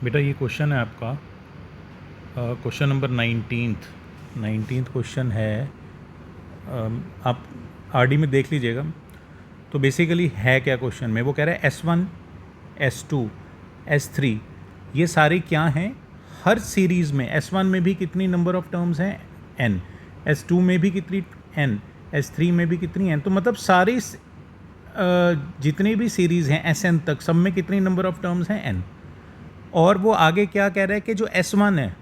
बेटा ये क्वेश्चन है आपका क्वेश्चन नंबर 19th क्वेश्चन है। आप आरडी में देख लीजिएगा। तो बेसिकली है क्या क्वेश्चन में, वो कह रहा है S1 S2 S3 ये सारे क्या हैं, हर सीरीज़ में S1 में भी कितनी नंबर ऑफ़ टर्म्स हैं n, S2 में भी कितनी n, S3 में भी कितनी n। तो मतलब सारी जितनी भी सीरीज़ हैं Sn तक सब में कितनी नंबर ऑफ़ टर्म्स हैं n। और वो आगे क्या कह रहा है कि जो S1 है,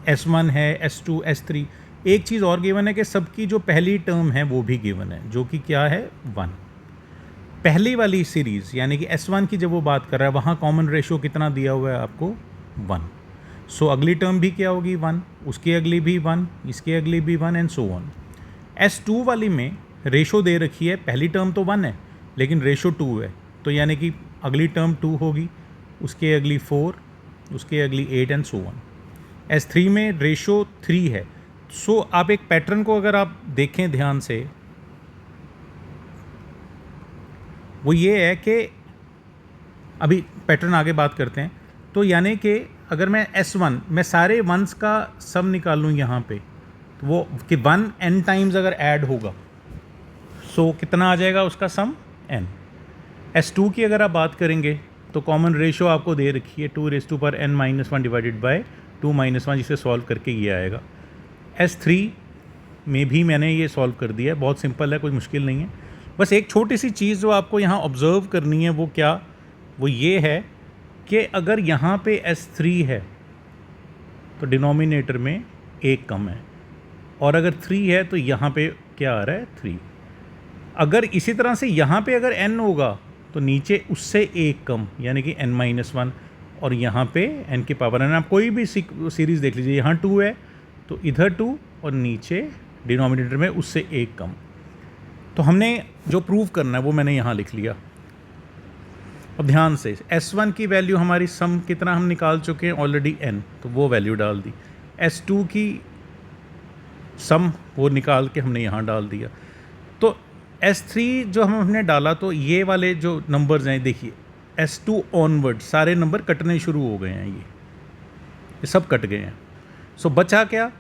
S1 है, S2 S3, एक चीज़ और गिवन है कि सबकी जो पहली टर्म है वो भी गिवन है, जो कि क्या है 1। पहली वाली सीरीज़ यानी कि S1 की जब वो बात कर रहा है वहाँ कॉमन रेशो कितना दिया हुआ है आपको 1। सो अगली टर्म भी क्या होगी 1, उसकी अगली भी 1, इसकी अगली भी 1 एंड सो ऑन। S2 वाली में रेशो दे रखी है, पहली टर्म तो 1 है लेकिन रेशो 2 है, तो यानी कि अगली टर्म 2 होगी, उसके अगली 4, उसके अगली 8 एंड सो ऑन। S3 में रेशो 3 है। सो आप एक पैटर्न को अगर आप देखें ध्यान से, वो ये है कि अभी पैटर्न आगे बात करते हैं। तो यानी कि अगर मैं S1 मैं सारे वंस का सम निकालूँ यहाँ पे, तो वो कि 1 n टाइम्स अगर ऐड होगा सो कितना आ जाएगा उसका सम n। S2 की अगर आप बात करेंगे तो कॉमन रेशो आपको दे रखी है 2n-1 डिवाइडेड बाय 2-1, जिसे सॉल्व करके ये आएगा। S3 में भी मैंने ये सॉल्व कर दिया है, बहुत सिंपल है, कोई मुश्किल नहीं है। बस एक छोटी सी चीज़ जो आपको यहाँ ऑब्ज़र्व करनी है वो क्या, वो ये है कि अगर यहाँ पे S3 है तो डिनोमिनेटर में एक कम है, और अगर 3 है तो यहाँ पे क्या आ रहा है 3। अगर इसी तरह से यहाँ पे अगर n होगा तो नीचे उससे एक कम यानी कि n-1, और यहाँ पे n की पावर n। आप कोई भी सीरीज़ देख लीजिए, यहाँ 2 है तो इधर 2 और नीचे डिनोमिनेटर में उससे एक कम। तो हमने जो प्रूव करना है वो मैंने यहाँ लिख लिया। अब ध्यान से, S1 की वैल्यू हमारी सम कितना हम निकाल चुके हैं ऑलरेडी n, तो वो वैल्यू डाल दी। S2 की सम वो निकाल के हमने यहाँ डाल दिया। तो S3 जो हमने डाला तो ये वाले जो नंबर्स हैं देखिए, S2 ऑनवर्ड सारे नंबर कटने शुरू हो गए हैं, ये सब कट गए हैं। सो बचा क्या,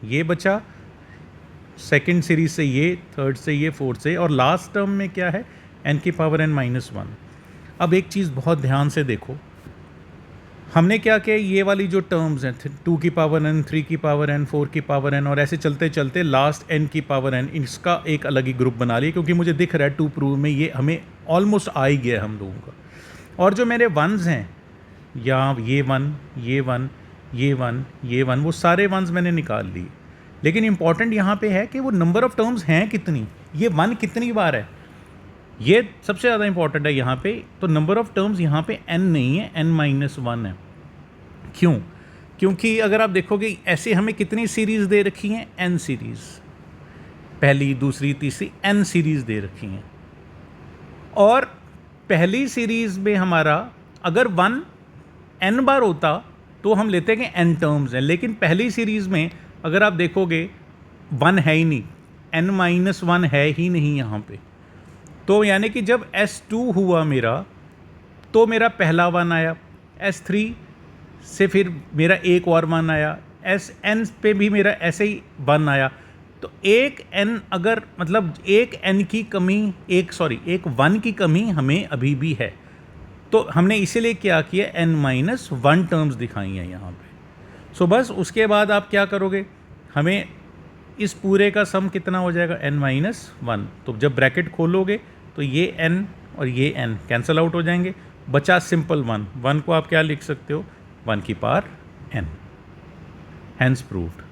ये बचा सेकंड सीरीज से ये, थर्ड से ये, फोर्थ से, और लास्ट टर्म में क्या है n की पावर n-1। अब एक चीज़ बहुत ध्यान से देखो, हमने क्या किया, ये वाली जो टर्म्स हैं 2 की पावर n, 3 की पावर n, 4 की पावर n, और ऐसे चलते चलते लास्ट n की पावर n, इसका एक अलग ही ग्रुप बना लिया, क्योंकि मुझे दिख रहा है 2 प्रूव में ये हमें ऑलमोस्ट आ ही गया हम लोगों का। और जो मेरे वंस हैं, या ये 1, ये 1, ये 1, ये 1, वो सारे वंस मैंने निकाल लिए। लेकिन इंपॉर्टेंट यहाँ पे है कि वो नंबर ऑफ़ टर्म्स हैं कितनी, ये 1 कितनी बार है, ये सबसे ज़्यादा इंपॉर्टेंट है यहाँ पे। तो नंबर ऑफ़ टर्म्स यहाँ पे n नहीं है, n-1 है। क्यों? क्योंकि अगर आप देखोगे ऐसे हमें कितनी सीरीज़ दे रखी हैं, n सीरीज़, पहली दूसरी तीसरी n सीरीज़ दे रखी हैं। और पहली सीरीज़ में हमारा अगर 1 n बार होता तो हम लेते हैं कि n टर्म्स हैं, लेकिन पहली सीरीज़ में अगर आप देखोगे 1 है ही नहीं, n-1 है ही नहीं यहाँ पे। तो यानी कि जब S2 हुआ मेरा तो मेरा पहला 1 आया, S3 से फिर मेरा एक और 1 आया, Sn पे भी मेरा ऐसे ही 1 आया। तो एक n अगर मतलब एक n की कमी, एक 1 की कमी हमें अभी भी है। तो हमने इसीलिए क्या किया, n-1 टर्म्स दिखाई हैं यहाँ पे। सो बस उसके बाद आप क्या करोगे, हमें इस पूरे का सम कितना हो जाएगा n-1। तो जब ब्रैकेट खोलोगे तो ये n और ये n कैंसिल आउट हो जाएंगे, बचा सिंपल 1 को आप क्या लिख सकते हो, 1 की पावर n। Hence proved.